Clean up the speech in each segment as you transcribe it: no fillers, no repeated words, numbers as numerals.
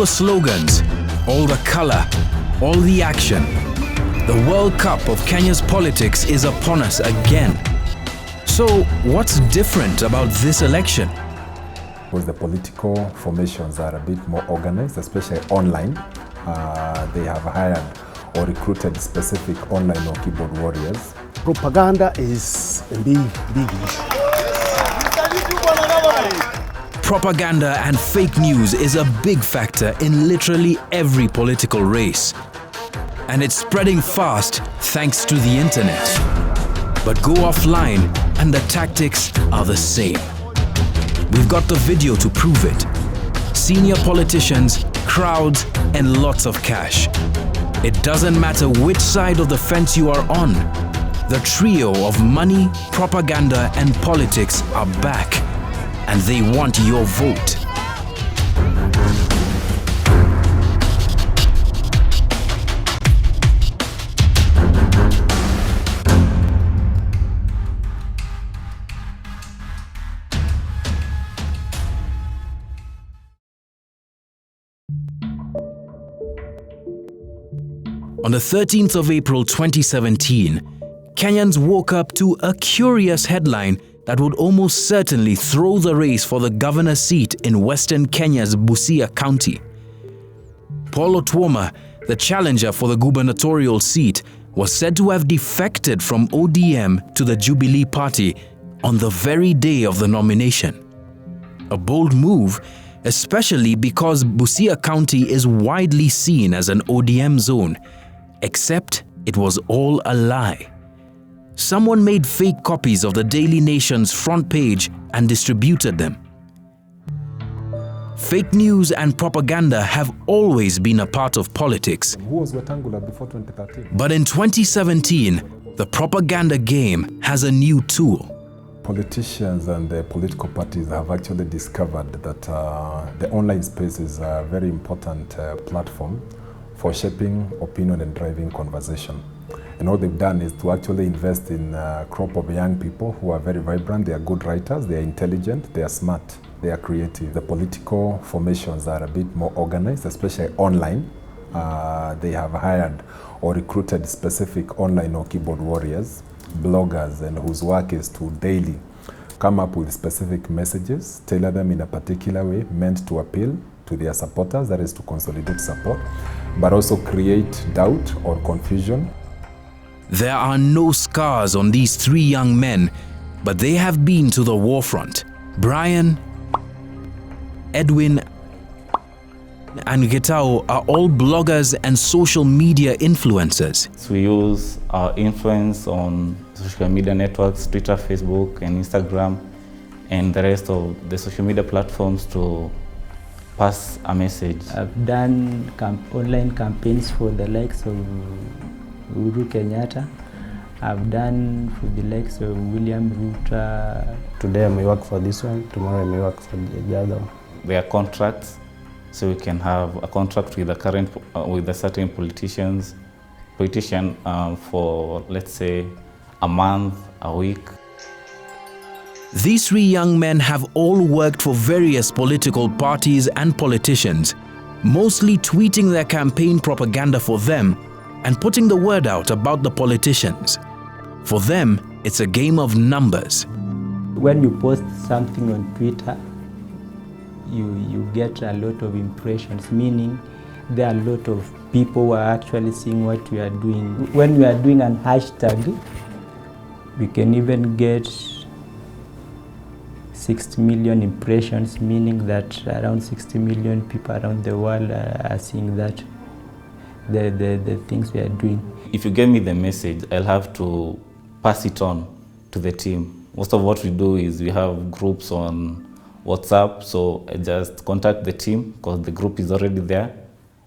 the slogans, all the color, all the action. The World Cup of Kenya's politics is upon us again. So, what's different about this election? Because the political formations are a bit more organized, especially online. They have hired or recruited specific online or keyboard warriors. Propaganda is a big issue. Propaganda and fake news is a big factor in literally every political race. And it's spreading fast thanks to the internet. But go offline and the tactics are the same. We've got the video to prove it. Senior politicians, crowds, and lots of cash. It doesn't matter which side of the fence you are on. The trio of money, propaganda, and politics are back, and they want your vote. On the 13th of April 2017, Kenyans woke up to a curious headline that would almost certainly throw the race for the governor's seat in Western Kenya's Busia County. Paul Otuoma, the challenger for the gubernatorial seat, was said to have defected from ODM to the Jubilee Party on the very day of the nomination. A bold move, especially because Busia County is widely seen as an ODM zone, except it was all a lie. Someone made fake copies of the Daily Nation's front page and distributed them. Fake news and propaganda have always been a part of politics. Who was Wetangula before 2013? But in 2017, the propaganda game has a new tool. Politicians and the political parties have actually discovered that the online space is a very important platform for shaping opinion and driving conversation. And what they've done is to actually invest in a crop of young people who are very vibrant. They are good writers, they are intelligent, they are smart, they are creative. The political formations are a bit more organized, especially online. They have hired or recruited specific online or keyboard warriors, bloggers, and whose work is to daily come up with specific messages, tailor them in a particular way, meant to appeal to their supporters, that is to consolidate support, but also create doubt or confusion. There are no scars on these three young men, but they have been to the war front. Brian, Edwin, and Getao are all bloggers and social media influencers. So we use our influence on social media networks, Twitter, Facebook, and Instagram, and the rest of the social media platforms to pass a message. I've done online campaigns for the likes of Uhuru Kenyatta. I've done for the likes of William Ruto. Today I may work for this one, tomorrow I may work for the other one. There are contracts, so we can have a contract with a certain politician for, let's say, a month, a week. These three young men have all worked for various political parties and politicians, mostly tweeting their campaign propaganda for them and putting the word out about the politicians. For them, it's a game of numbers. When you post something on Twitter, you get a lot of impressions, meaning there are a lot of people who are actually seeing what we are doing. When we are doing an hashtag, we can even get 60 million impressions, meaning that around 60 million people around the world are seeing that, the things we are doing. If you give me the message, I'll have to pass it on to the team. Most of what we do is we have groups on WhatsApp, so I just contact the team because the group is already there,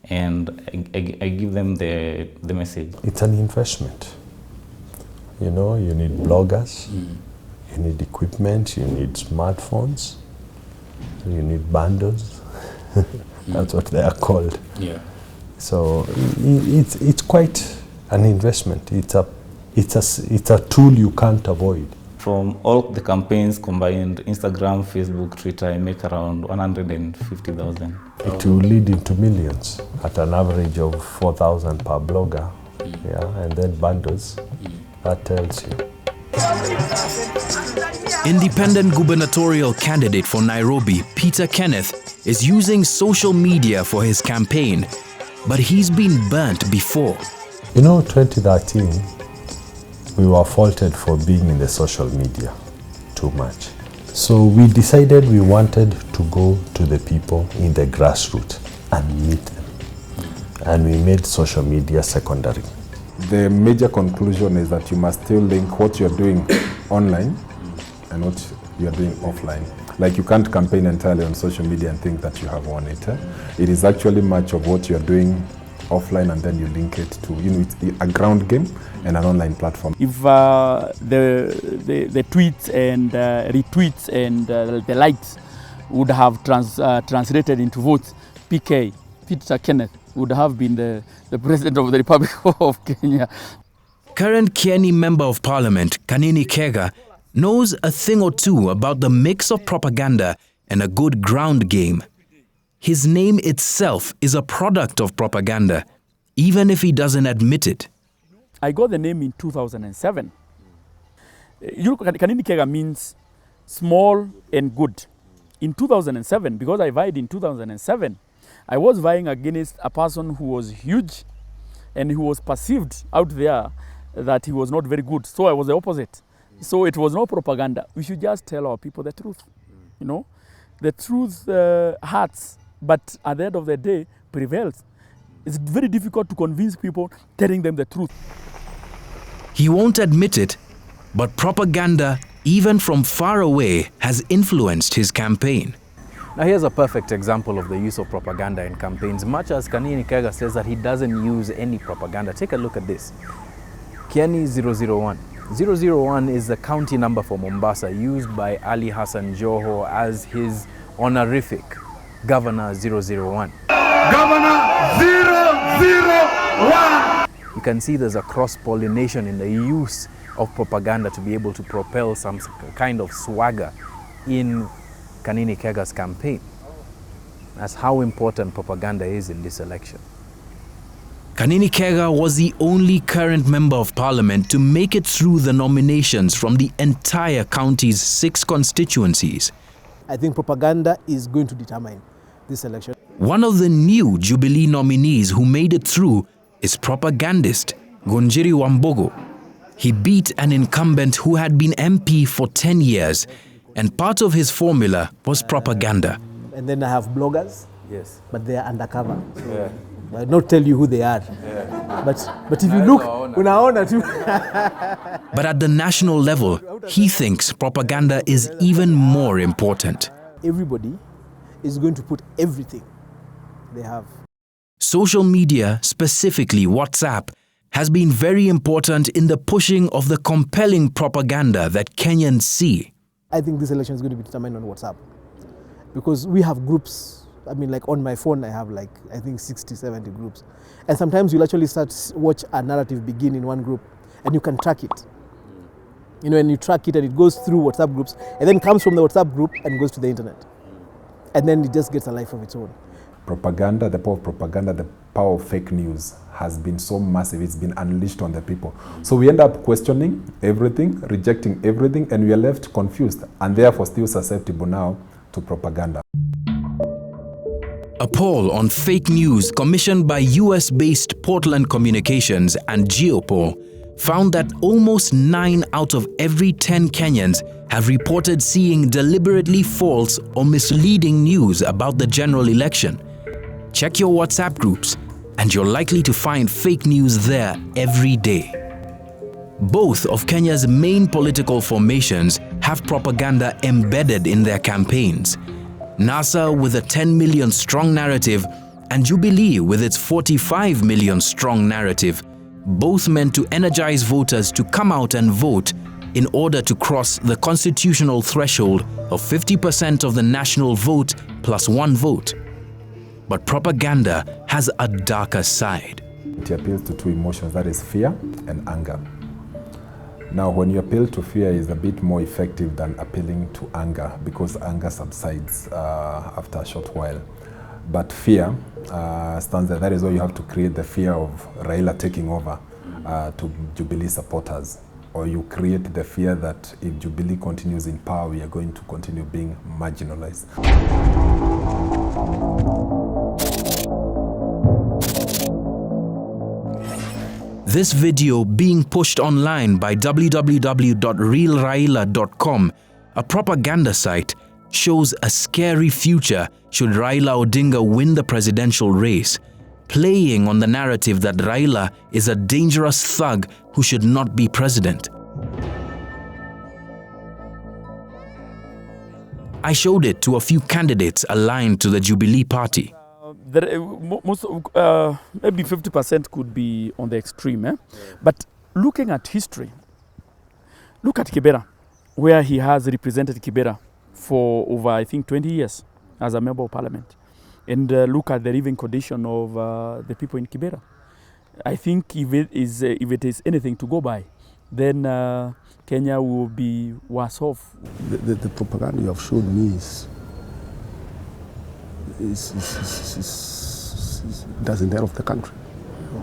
and I give them the message. It's an investment. You know, you need bloggers, you need equipment, you need smartphones, you need bundles. That's what they are called. Yeah. So it's quite an investment. It's a tool you can't avoid. From all the campaigns combined, Instagram, Facebook, Twitter, I make around 150,000. It will lead into millions at an average of 4,000 per blogger. Yeah, and then bundles. That tells you. Independent gubernatorial candidate for Nairobi, Peter Kenneth, is using social media for his campaign, but he's been burnt before. You know, 2013, we were faulted for being in the social media too much. So we decided we wanted to go to the people in the grassroots and meet them. And we made social media secondary. The major conclusion is that you must still link what you're doing online and what you're doing offline. Like you can't campaign entirely on social media and think that you have won it. It is actually much of what you're doing offline and then you link it to, it's a ground game and an online platform. If the tweets and retweets and the likes would have translated into votes, Peter Kenneth would have been the President of the Republic of Kenya. Current Kieni Member of Parliament, Kanini Kega, knows a thing or two about the mix of propaganda and a good ground game. His name itself is a product of propaganda, even if he doesn't admit it. I got the name in 2007. Kanini Kega means small and good. In 2007, because I vied in 2007, I was vying against a person who was huge and who was perceived out there that he was not very good. So I was the opposite. So it was no propaganda. We should just tell our people the truth. The truth hurts, but at the end of the day prevails. It's very difficult to convince people telling them the truth. He won't admit it, but propaganda, even from far away, has influenced his campaign. Now here's a perfect example of the use of propaganda in campaigns. Much as Kanini Kega says that he doesn't use any propaganda, take a look at this. Kieni 001. 001 is the county number for Mombasa, used by Ali Hassan Joho as his honorific Governor 001. Governor 001! You can see there's a cross-pollination in the use of propaganda to be able to propel some kind of swagger in Kanini Kega's campaign. That's how important propaganda is in this election. Kanini Kega was the only current member of parliament to make it through the nominations from the entire county's 6 constituencies. I think propaganda is going to determine this election. One of the new Jubilee nominees who made it through is propagandist Gonjiri Wambogo. He beat an incumbent who had been MP for 10 years, and part of his formula was propaganda. And then I have bloggers, Yes. but they are undercover. Yeah. I'll not tell you who they are. Yeah. But if you look, unaona too. But at the national level, he thinks propaganda is even more important. Everybody is going to put everything they have. Social media, specifically WhatsApp, has been very important in the pushing of the compelling propaganda that Kenyans see. I think this election is going to be determined on WhatsApp because we have groups. I mean, like on my phone, I have like, I think 60, 70 groups. And sometimes you'll actually watch a narrative begin in one group and you can track it. And you track it and it goes through WhatsApp groups and then comes from the WhatsApp group and goes to the internet. And then it just gets a life of its own. Propaganda, the power of propaganda, the power of fake news has been so massive, it's been unleashed on the people. So we end up questioning everything, rejecting everything, and we are left confused and therefore still susceptible now to propaganda. A poll on fake news commissioned by US-based Portland Communications and Geopoll found that almost 9 out of every 10 Kenyans have reported seeing deliberately false or misleading news about the general election. Check your WhatsApp groups, and you're likely to find fake news there every day. Both of Kenya's main political formations have propaganda embedded in their campaigns. NASA with a 10 million strong narrative and Jubilee with its 45 million strong narrative, both meant to energize voters to come out and vote in order to cross the constitutional threshold of 50% of the national vote plus 1 vote. But propaganda has a darker side. It appeals to 2 emotions, that is fear and anger. Now, when you appeal to fear, is a bit more effective than appealing to anger, because anger subsides after a short while. But fear stands there. That is why you have to create the fear of Raila taking over to Jubilee supporters. Or you create the fear that if Jubilee continues in power, we are going to continue being marginalized. This video being pushed online by www.realraila.com, a propaganda site, shows a scary future should Raila Odinga win the presidential race, playing on the narrative that Raila is a dangerous thug who should not be president. I showed it to a few candidates aligned to the Jubilee party. Maybe 50% could be on the extreme. But looking at history, look at Kibera, where he has represented Kibera for over, I think, 20 years as a member of parliament. And look at the living condition of the people in Kibera. I think if it is anything to go by, then Kenya will be worse off. The propaganda you have shown me doesn't help the country.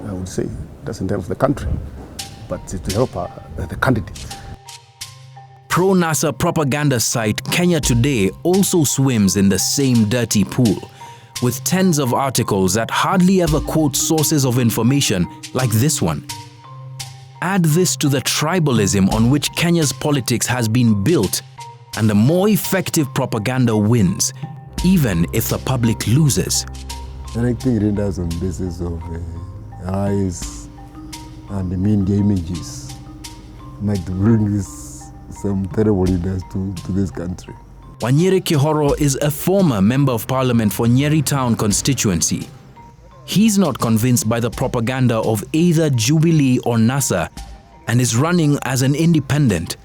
I would say it doesn't help the country, but it will help the candidate. Pro-NASA propaganda site Kenya Today also swims in the same dirty pool, with tens of articles that hardly ever quote sources of information like this one. Add this to the tribalism on which Kenya's politics has been built, and the more effective propaganda wins, even if the public loses. Electing leaders on the basis of eyes and the media images might bring some terrible leaders to this country. Wanyere Kihoro is a former member of parliament for Nyeri Town constituency. He's not convinced by the propaganda of either Jubilee or NASA and is running as an independent.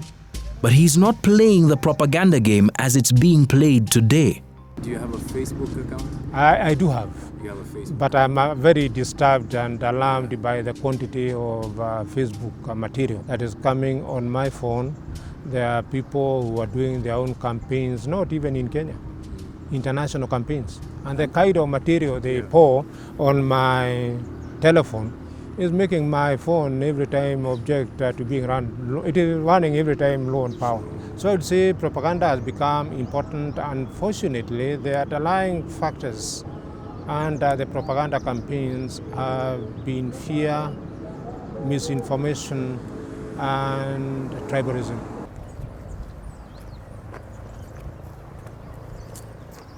But he's not playing the propaganda game as it's being played today. Do you have a Facebook account? I do have. You have a Facebook? But I'm very disturbed and alarmed by the quantity of Facebook material that is coming on my phone. There are people who are doing their own campaigns, not even in Kenya, international campaigns. And the kind of material they pour on my telephone is making my phone every time object to being run. It is running every time low on power. So I would say propaganda has become important. Unfortunately, the underlying factors and the propaganda campaigns have been fear, misinformation, and tribalism.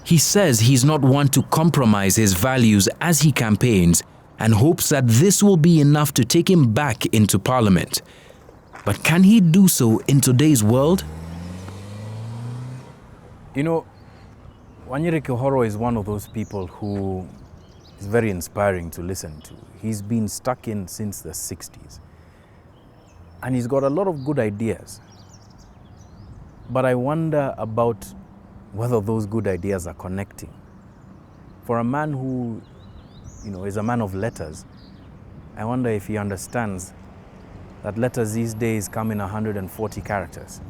He says he's not one to compromise his values as he campaigns and hopes that this will be enough to take him back into parliament. But can he do so in today's world? You know, Wanyere Kihoro is one of those people who is very inspiring to listen to. He's been stuck in since the 60s. And he's got a lot of good ideas. But I wonder about whether those good ideas are connecting. For a man who, is a man of letters, I wonder if he understands that letters these days come in 140 characters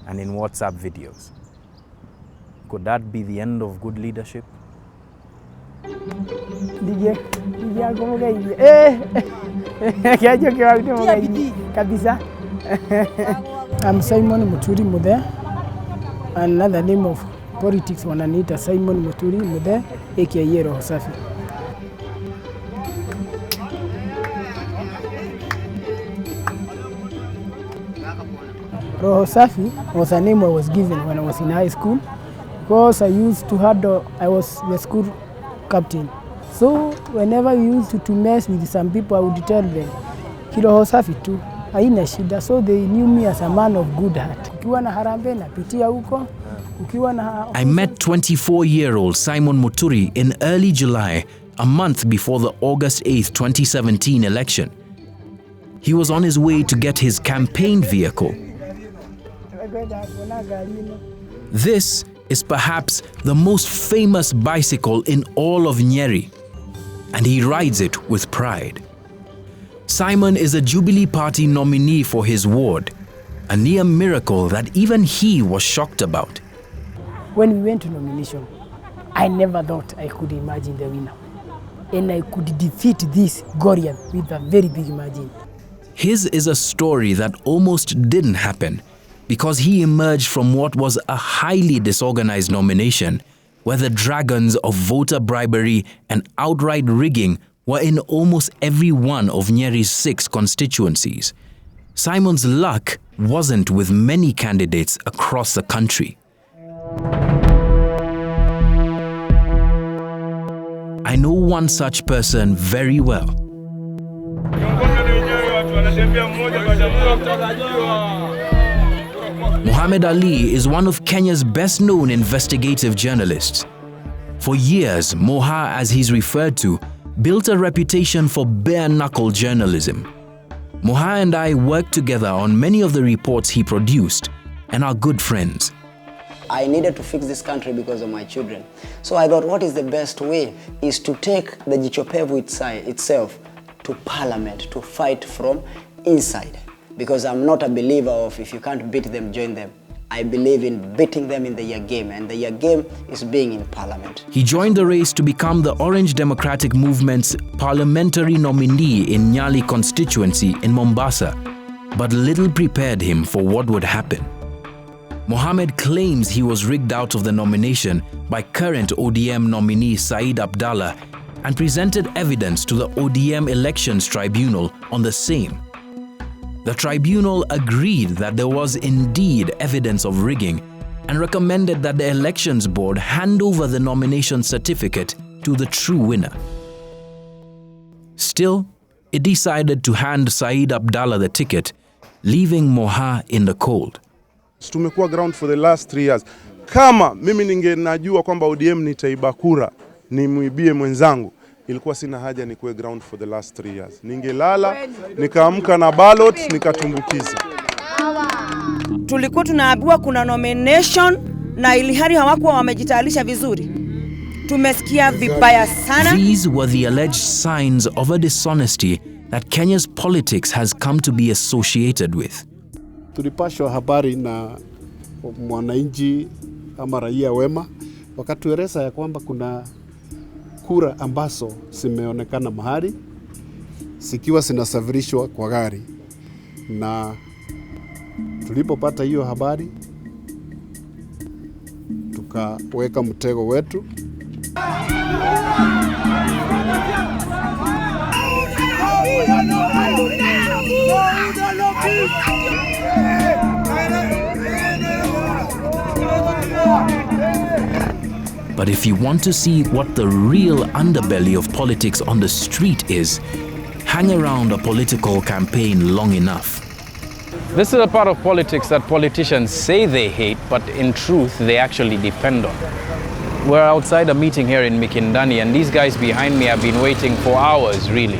and in WhatsApp videos. Could that be the end of good leadership? I'm Simon Muturi Mude. Another name of politics wananiita Simon Muturi Mude aka Roho Safi. Roho Safi was a name I was given when I was in high school because I was the school captain. So whenever we used to mess with some people, I would tell them, Roho Safi tu, haina shida. So they knew me as a man of good heart. I met 24-year-old Simon Muturi in early July, a month before the August 8, 2017 election. He was on his way to get his campaign vehicle. This is perhaps the most famous bicycle in all of Nyeri, and he rides it with pride. Simon is a Jubilee Party nominee for his ward, a near miracle that even he was shocked about. When we went to nomination, I never thought I could imagine the winner. And I could defeat this Gorian with a very big margin. His is a story that almost didn't happen because he emerged from what was a highly disorganized nomination where the dragons of voter bribery and outright rigging were in almost every one of Nyeri's 6 constituencies. Simon's luck wasn't with many candidates across the country. I know one such person very well. Muhammad Ali is one of Kenya's best-known investigative journalists. For years, Moha, as he's referred to, built a reputation for bare-knuckle journalism. Moha and I worked together on many of the reports he produced and are good friends. I needed to fix this country because of my children. So I thought, what is the best way is to take the Jichopevu itself to parliament to fight from inside. Because I'm not a believer of if you can't beat them, join them. I believe in beating them in the year game, and the year game is being in parliament. He joined the race to become the Orange Democratic Movement's parliamentary nominee in Nyali constituency in Mombasa, but little prepared him for what would happen. Mohammed claims he was rigged out of the nomination by current ODM nominee Said Abdallah and presented evidence to the ODM Elections Tribunal on the same. The tribunal agreed that there was indeed evidence of rigging and recommended that the Elections Board hand over the nomination certificate to the true winner. Still, it decided to hand Said Abdallah the ticket, leaving Moha in the cold. Tumekuwa ground for the last 3 years. Kama mimi ningenajua kwamba ODM nitaiba kura, nimuibie mwenzangu, ilikuwa sina haja nikuwe ground for the last 3 years. Ningelala, nikaamka na ballot, nikatumbukiza. Tulikuwa tunaambiwa kuna nomination na ilihari hawakuwa wamejitayarisha vizuri. Tumesikia vibaya sana. These were the alleged signs of a dishonesty that Kenya's politics has come to be associated with. Tulipashwa habari na mwananchi ama raia wema wakatueleza ya kwamba kuna kura ambazo zimeonekana mahali zikiwa zinasafirishwa kwa gari, na tulipopata hiyo habari tukaweka mtego wetu. But if you want to see what the real underbelly of politics on the street is, hang around a political campaign long enough. This is a part of politics that politicians say they hate, but in truth, they actually depend on. We're outside a meeting here in Mikindani, and these guys behind me have been waiting for hours, really.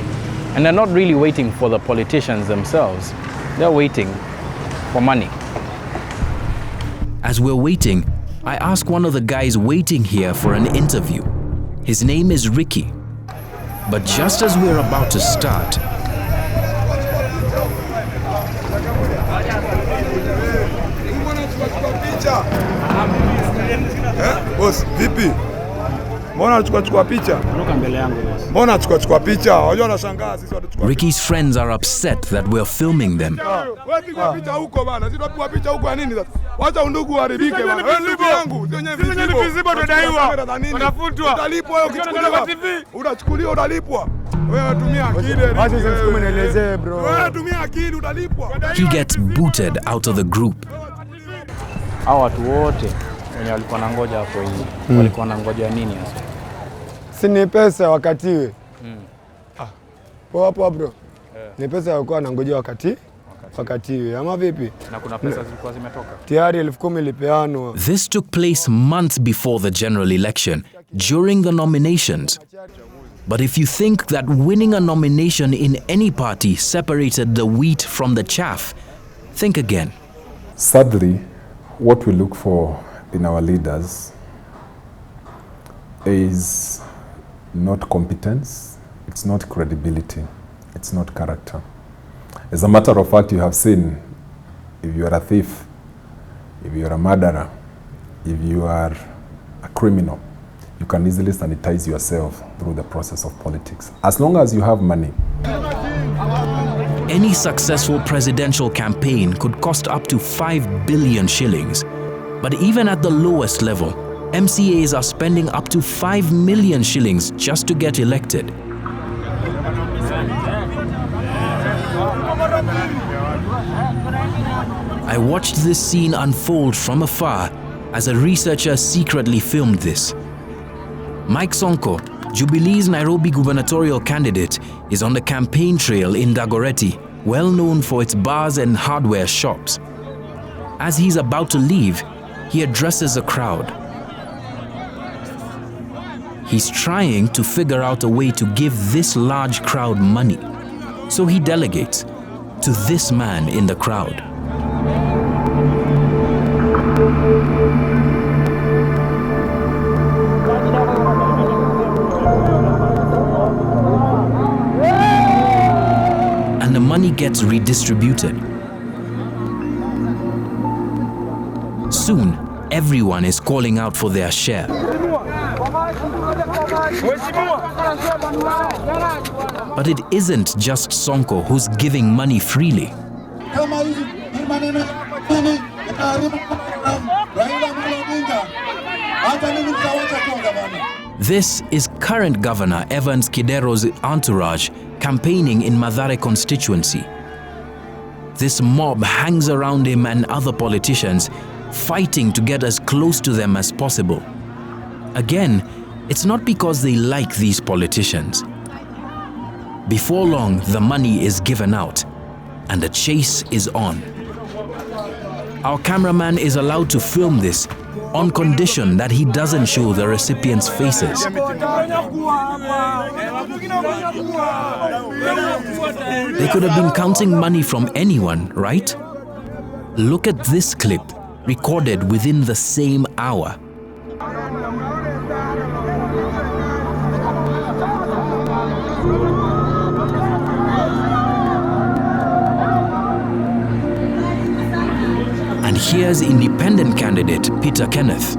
And they're not really waiting for the politicians themselves. They're waiting for money. As we're waiting, I ask one of the guys waiting here for an interview. His name is Ricky. But just as we're about to start, Boss, vipi? Mbona unachukua picha? Ondoka mbele yangu boss. Mbona unachukua picha? Unajua nashangaa sisi watu. Ricky's friends are upset that we're filming them. Wewe piga picha huko bana. Sisi tunapiga picha huko ya nini sasa? Wacha undugu uharibike bana. Wewe ndugu yangu, sio nyewe vizibo. Sisi vizibo tudaiwa. Unafutwa. Utalipwa wewe ukichukuliwa. Unachukuliwa utalipwa. Wewe tumia akili. Acha sasa nielezee bro. Wewe tumia akili utalipwa. He gets booted out of the group. Hao watu wote wenye walikuwa na ngoja hapo hivi. Walikuwa na ngoja nini hasa? Si ni pesa wakatiwe. Hapo bro. Ni pesa walikuwa wanangojea wakatiwe. Ama vipi? Na kuna pesa zilikuwa zimetoka. Tayari 10,000 ilipeanwa. This took place months before the general election, during the nominations. But if you think that winning a nomination in any party separated the wheat from the chaff, think again. Sadly, what we look for in our leaders is not competence, it's not credibility, It's not character. As a matter of fact, you have seen, if you are a thief, if you are a murderer, if you are a criminal, you can easily sanitize yourself through the process of politics, as long as you have money. Any successful presidential campaign could cost up to 5 billion shillings. But even at the lowest level, MCAs are spending up to 5 million shillings just to get elected. I watched this scene unfold from afar as a researcher secretly filmed this. Mike Sonko, Jubilee's Nairobi gubernatorial candidate, is on the campaign trail in Dagoretti, well known for its bars and hardware shops. As he's about to leave, he addresses a crowd. He's trying to figure out a way to give this large crowd money. So he delegates to this man in the crowd. And the money gets redistributed. Soon, everyone is calling out for their share. But it isn't just Sonko who's giving money freely. This is current Governor Evans Kidero's entourage campaigning in Mathare constituency. This mob hangs around him and other politicians, fighting to get as close to them as possible. Again, it's not because they like these politicians. Before long, the money is given out, and the chase is on. Our cameraman is allowed to film this on condition that he doesn't show the recipients' faces. They could have been counting money from anyone, right? Look at this clip, recorded within the same hour. And here's independent candidate Peter Kenneth,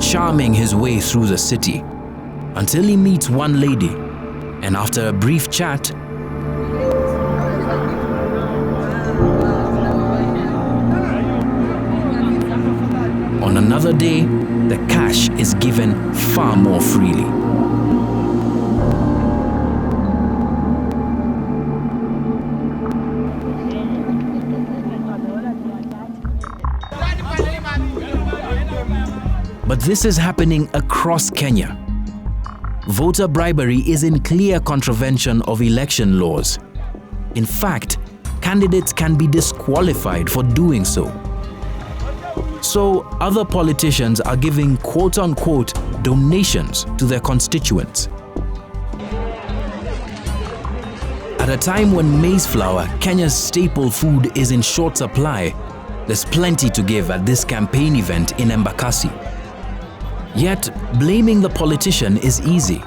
charming his way through the city until he meets one lady, and after a brief chat, on another day, the cash is given far more freely. But this is happening across Kenya. Voter bribery is in clear contravention of election laws. In fact, candidates can be disqualified for doing so. So other politicians are giving quote-unquote donations to their constituents. At a time when maize flour, Kenya's staple food, is in short supply, there's plenty to give at this campaign event in Embakasi. Yet, blaming the politician is easy.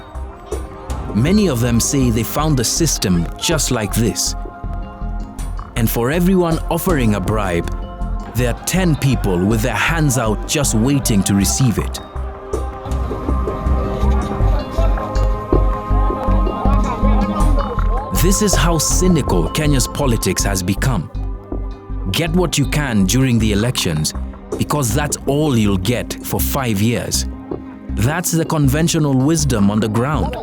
Many of them say they found the system just like this. And for everyone offering a bribe, there are 10 people with their hands out just waiting to receive it. This is how cynical Kenya's politics has become. Get what you can during the elections, because that's all you'll get for 5 years. That's the conventional wisdom on the ground.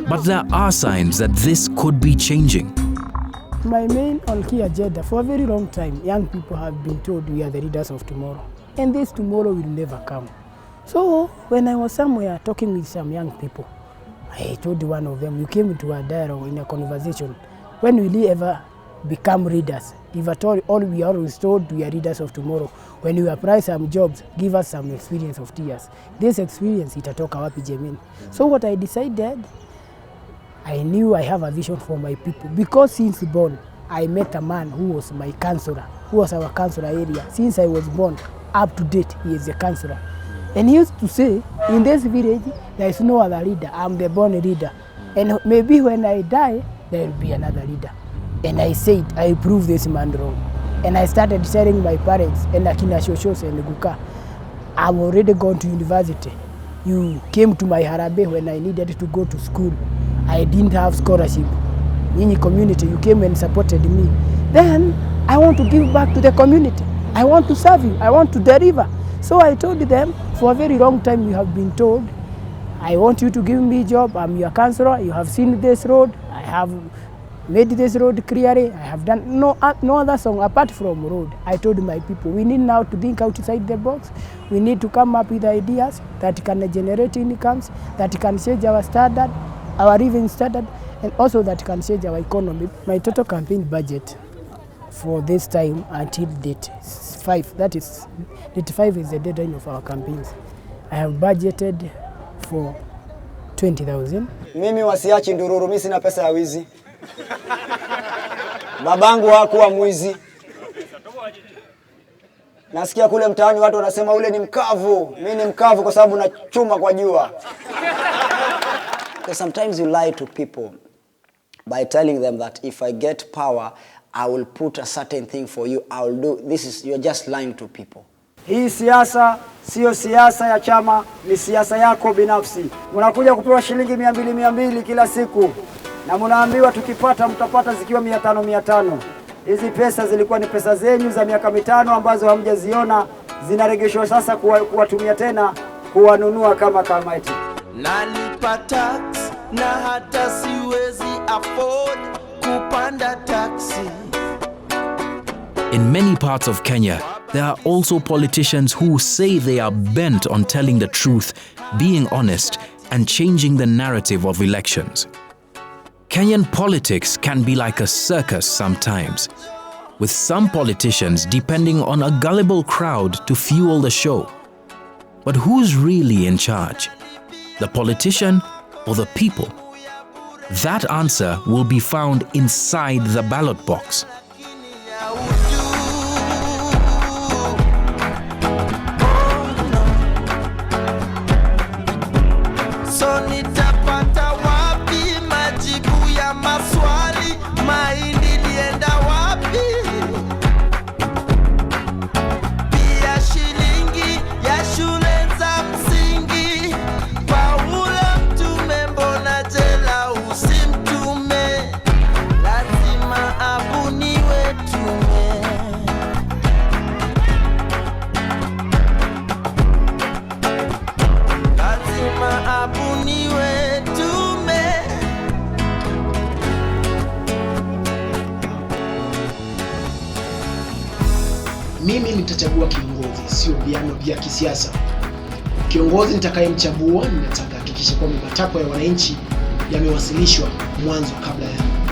But there are signs that this could be changing. My main on key agenda, for a very long time, young people have been told we are the leaders of tomorrow. And this tomorrow will never come. So when I was somewhere talking with some young people, I told one of them, we came into a dialogue, in a conversation, when will we ever become leaders? If at all we are always told we are leaders of tomorrow. When we apply some jobs, give us some experience of 2 years. This experience, itatoka wapi jameni? So what I decided, I knew I have a vision for my people. Because since born, I met a man who was my counselor, who was our counselor area. Since I was born, up to date, he is a counselor. And he used to say, in this village, there is no other leader. I'm the born leader. And maybe when I die, there will be another leader. And I said, I prove this man wrong. And I started telling my parents, and Akina Shoshos and Guka, I've already gone to university. You came to my Harabe when I needed to go to school. I didn't have scholarship. In the community, you came and supported me. Then I want to give back to the community. I want to serve you. I want to deliver. So I told them, for a very long time you have been told, I want you to give me a job. I'm your councillor. You have seen this road. I have made this road clearly. I have done no other song apart from road. I told my people, we need now to think outside the box. We need to come up with ideas that can generate incomes, that can change our standard, our living standard, and also that can change our economy. My total campaign budget for this time until date 5, that is, date 5 is the deadline of our campaigns. I have budgeted for 20,000. Mimi wasiachi ndururu, mimi sina pesa ya wizi. Babangu hakuwa mwizi. Nasikia kule mtaani watu wanasema ule ni mkavu. Mimi ni mkavu kwa sababu nachuma kwa jua. Sometimes you lie to people by telling them that if I get power, I will put a certain thing for you. I will do this. You're just lying to people. Hii siasa sio siasa ya chama, ni siasa yako binafsi. Mnakuja kupewa shilingi 200 kila siku. Na mnaambiwa tukipata mtapata zikiwa 500. Hizi pesa zilikuwa ni pesa zenyu za miaka 5 ambazo hamjaziona, zinarejeshwa sasa kuwatumia tena kuwanunua kama eti. Nalipa tax na hata siwezi afford kupanda taxi. In many parts of Kenya, there are also politicians who say they are bent on telling the truth, being honest, and changing the narrative of elections. Kenyan politics can be like a circus sometimes, with some politicians depending on a gullible crowd to fuel the show. But who's really in charge? The politician or the people? That answer will be found inside the ballot box. So nitapata wapi majibu ya maswali, mahindi lienda wapi? Pia shilingi ya shule za msingi, Paulo mtume mbona jela usimtume? Lazima abuniwe tume. Lazima abuniwe tume. Mimi nitachagua kiongozi, sio vyama vya kisiasa. Kiongozi nitakayemchagua ninataka hakikisha kwamba matakwa ya wananchi yamewasilishwa mwanzo kabla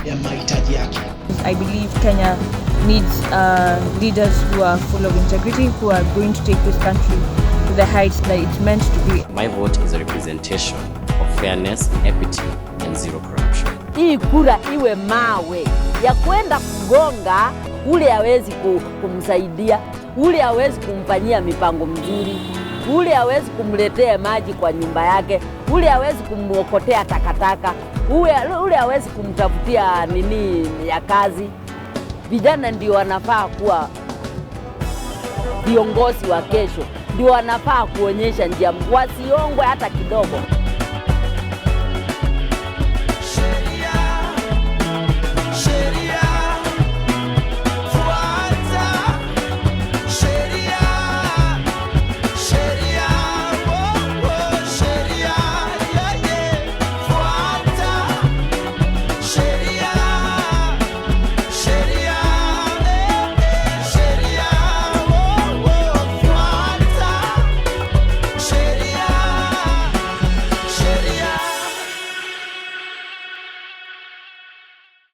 ya mahitaji yake. I believe Kenya needs leaders who are full of integrity, who are going to take this country to the heights that it's meant to be. My vote is a representation of fairness, equity, and zero corruption. Hii kura iwe mawe ya kwenda kugonga ule hawezi kumsaidia, ule hawezi kumfanyia mipango mzuri, ule hawezi kumletea maji kwa nyumba yake, ule hawezi kumwokotea takataka, ule hawezi kumtafutia nini ya kazi. Vijana ndio wanafaa kuwa viongozi wa kesho, ndio wanafaa kuonyesha njia, wasiongwe hata kidogo.